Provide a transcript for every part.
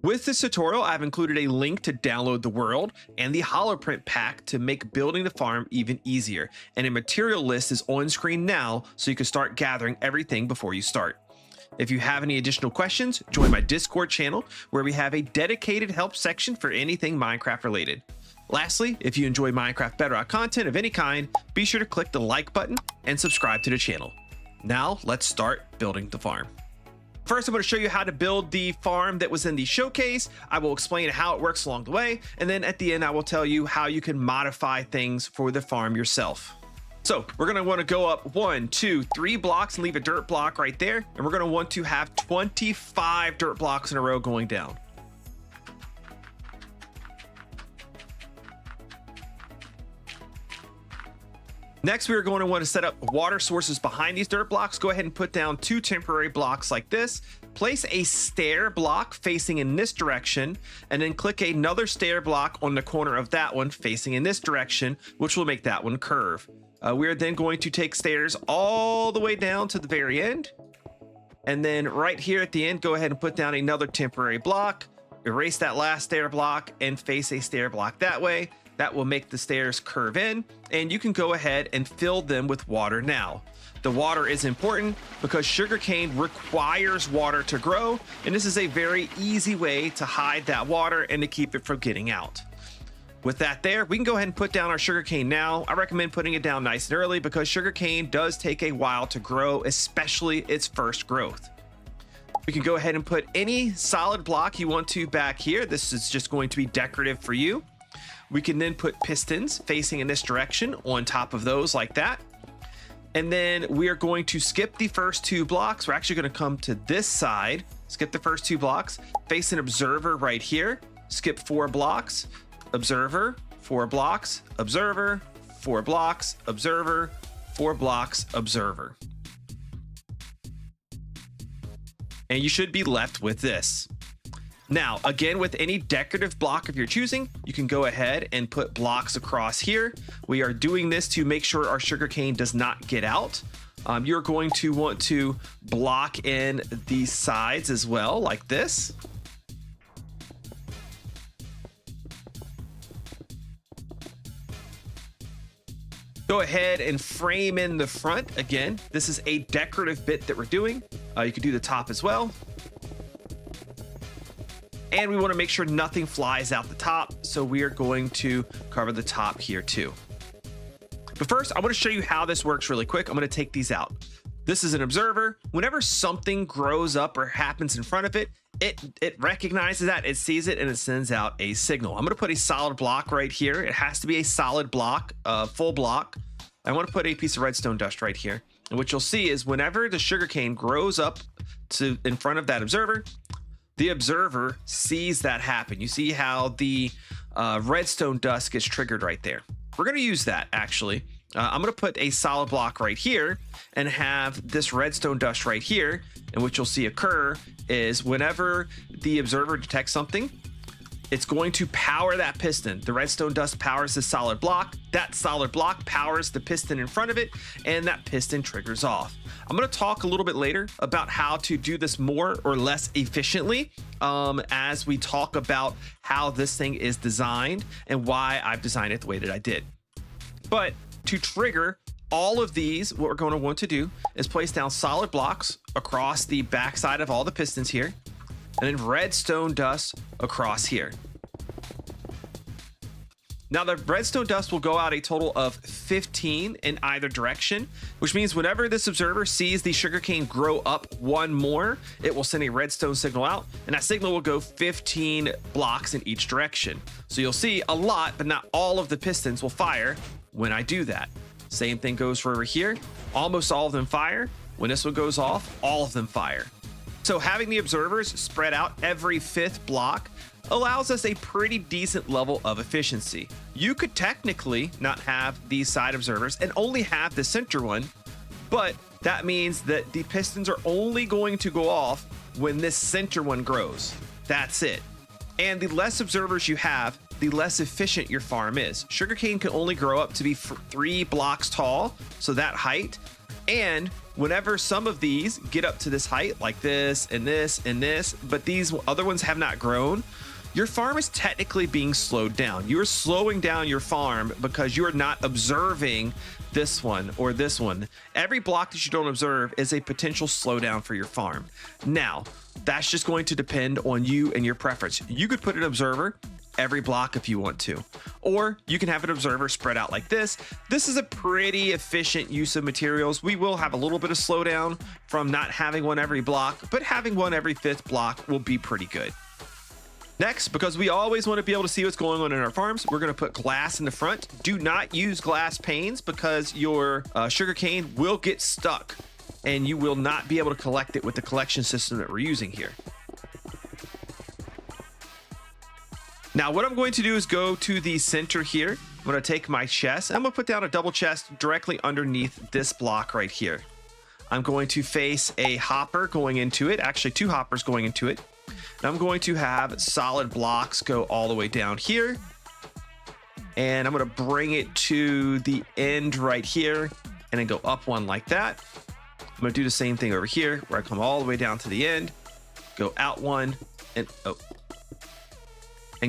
With this tutorial, I've included a link to download the world and the holoprint pack to make building the farm even easier. And a material list is on screen now, so you can start gathering everything before you start. If you have any additional questions, join my Discord channel where we have a dedicated help section for anything Minecraft related. Lastly, if you enjoy Minecraft Bedrock content of any kind, be sure to click the like button and subscribe to the channel. Now let's start building the farm. First, I'm going to show you how to build the farm that was in the showcase. I will explain how it works along the way, and then at the end I will tell you how you can modify things for the farm yourself. So we're going to want to go up 1, 2, 3 blocks and leave a dirt block right there, and we're going to want to have 25 dirt blocks in a row going down. Next, we are going to want to set up water sources behind these dirt blocks. Go ahead and put down 2 temporary blocks like this. Place a stair block facing in this direction, and then click another stair block on the corner of that one facing in this direction, which will make that one curve. We are then going to take stairs all the way down to the very end. And then right here at the end, go ahead and put down another temporary block, erase that last stair block, and face a stair block that way. That will make the stairs curve in, and you can go ahead and fill them with water now. The water is important because sugarcane requires water to grow, and this is a very easy way to hide that water and to keep it from getting out. With that there, we can go ahead and put down our sugarcane now. I recommend putting it down nice and early because sugarcane does take a while to grow, especially its first growth. We can go ahead and put any solid block you want to back here. This is just going to be decorative for you. We can then put pistons facing in this direction on top of those like that. And then we are going to skip the first 2 blocks. We're actually going to come to this side, skip the first 2 blocks, face an observer right here, skip 4 blocks, observer, 4 blocks, observer, 4 blocks, observer, 4 blocks, observer. And you should be left with this. Now, again, with any decorative block of your choosing, you can go ahead and put blocks across here. We are doing this to make sure our sugarcane does not get out. You're going to want to block in these sides as well, like this. Go ahead and frame in the front. Again, this is a decorative bit that we're doing. You can do the top as well. And we want to make sure nothing flies out the top, so we are going to cover the top here too. But first, I want to show you how this works really quick. I'm going to take these out. This is an observer. Whenever something grows up or happens in front of it, it recognizes that, it sees it, and it sends out a signal. I'm going to put a solid block right here. It has to be a solid block, full block. I want to put a piece of redstone dust right here. And what you'll see is whenever the sugarcane grows up to in front of that observer, the observer sees that happen. You see how the redstone dust gets triggered right there. We're going to use that actually. I'm going to put a solid block right here and have this redstone dust right here. And what you'll see occur is whenever the observer detects something, it's going to power that piston. The redstone dust powers the solid block. That solid block powers the piston in front of it, and that piston triggers off. I'm going to talk a little bit later about how to do this more or less efficiently as we talk about how this thing is designed and why I've designed it the way that I did. But to trigger all of these, what we're going to want to do is place down solid blocks across the backside of all the pistons here, and then redstone dust across here. Now the redstone dust will go out a total of 15 in either direction, which means whenever this observer sees the sugarcane grow up 1 more, it will send a redstone signal out, and that signal will go 15 blocks in each direction. So you'll see a lot, but not all of the pistons will fire when I do that. Same thing goes for over here. Almost all of them fire. When this one goes off, all of them fire. So having the observers spread out every 5th block allows us a pretty decent level of efficiency. You could technically not have these side observers and only have the center one, but that means that the pistons are only going to go off when this center one grows. That's it. And the less observers you have, the less efficient your farm is. Sugarcane can only grow up to be 3 blocks tall, so that height, and whenever some of these get up to this height, like this and this and this, but these other ones have not grown, your farm is technically being slowed down. You're slowing down your farm because you're not observing this one or this one. Every block that you don't observe is a potential slowdown for your farm. Now, that's just going to depend on you and your preference. You could put an observer every block if you want to, or you can have an observer spread out like this. This is a pretty efficient use of materials. We will have a little bit of slowdown from not having one every block, but having one every 5th block will be pretty good. Next, because we always want to be able to see what's going on in our farms, we're going to put glass in the front. Do not use glass panes because your sugarcane will get stuck and you will not be able to collect it with the collection system that we're using here. Now, what I'm going to do is go to the center here. I'm going to take my chest and I'm going to put down a double chest directly underneath this block right here. I'm going to face a hopper going into it, actually 2 hoppers going into it. And I'm going to have solid blocks go all the way down here. And I'm going to bring it to the end right here and then go up one like that. I'm going to do the same thing over here where I come all the way down to the end, go out one and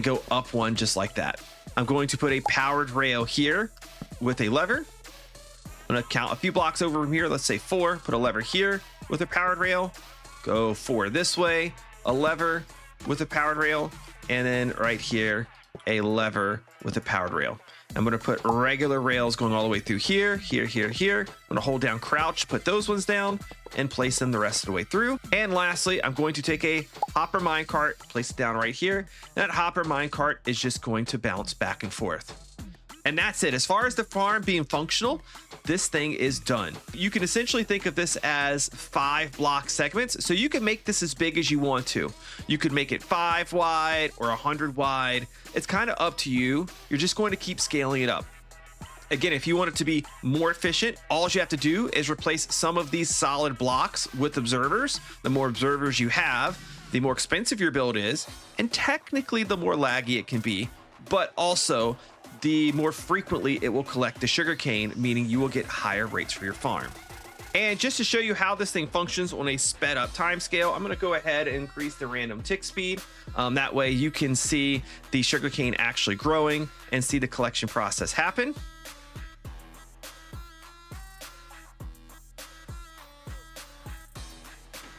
go up one just like that. I'm going to put a powered rail here with a lever. I'm going to count a few blocks over from here. Let's say 4, put a lever here with a powered rail, go 4 this way, a lever with a powered rail, and then right here, a lever with a powered rail. I'm going to put regular rails going all the way through here, here, here, here. I'm going to hold down crouch, put those ones down, and place them the rest of the way through. And lastly, I'm going to take a hopper minecart, place it down right here. That hopper minecart is just going to bounce back and forth. And that's it. As far as the farm being functional, this thing is done. You can essentially think of this as 5 block segments. So you can make this as big as you want to. You could make it 5 wide or 100 wide. It's kind of up to you. You're just going to keep scaling it up. Again, if you want it to be more efficient, all you have to do is replace some of these solid blocks with observers. The more observers you have, the more expensive your build is, and technically the more laggy it can be, but also the more frequently it will collect the sugarcane, meaning you will get higher rates for your farm. And just to show you how this thing functions on a sped up time scale, I'm going to go ahead and increase the random tick speed. That way you can see the sugarcane actually growing and see the collection process happen.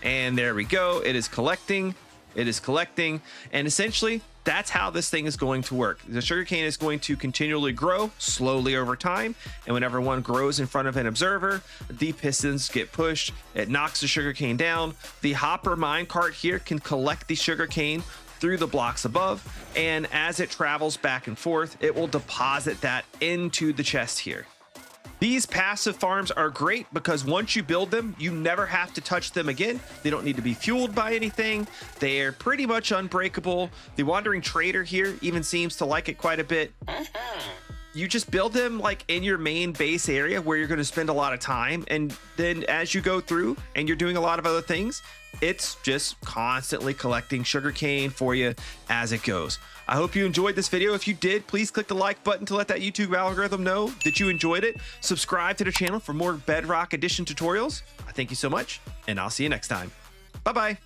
And there we go. It is collecting. It is collecting. And essentially, that's how this thing is going to work. The sugarcane is going to continually grow slowly over time. And whenever one grows in front of an observer, the pistons get pushed. It knocks the sugarcane down. The hopper minecart here can collect the sugarcane through the blocks above. And as it travels back and forth, it will deposit that into the chest here. These passive farms are great because once you build them, you never have to touch them again. They don't need to be fueled by anything. They're pretty much unbreakable. The Wandering Trader here even seems to like it quite a bit. You just build them like in your main base area where you're going to spend a lot of time. And then as you go through and you're doing a lot of other things, it's just constantly collecting sugarcane for you as it goes. I hope you enjoyed this video. If you did, please click the like button to let that YouTube algorithm know that you enjoyed it. Subscribe to the channel for more Bedrock Edition tutorials. I thank you so much, and I'll see you next time. Bye-bye.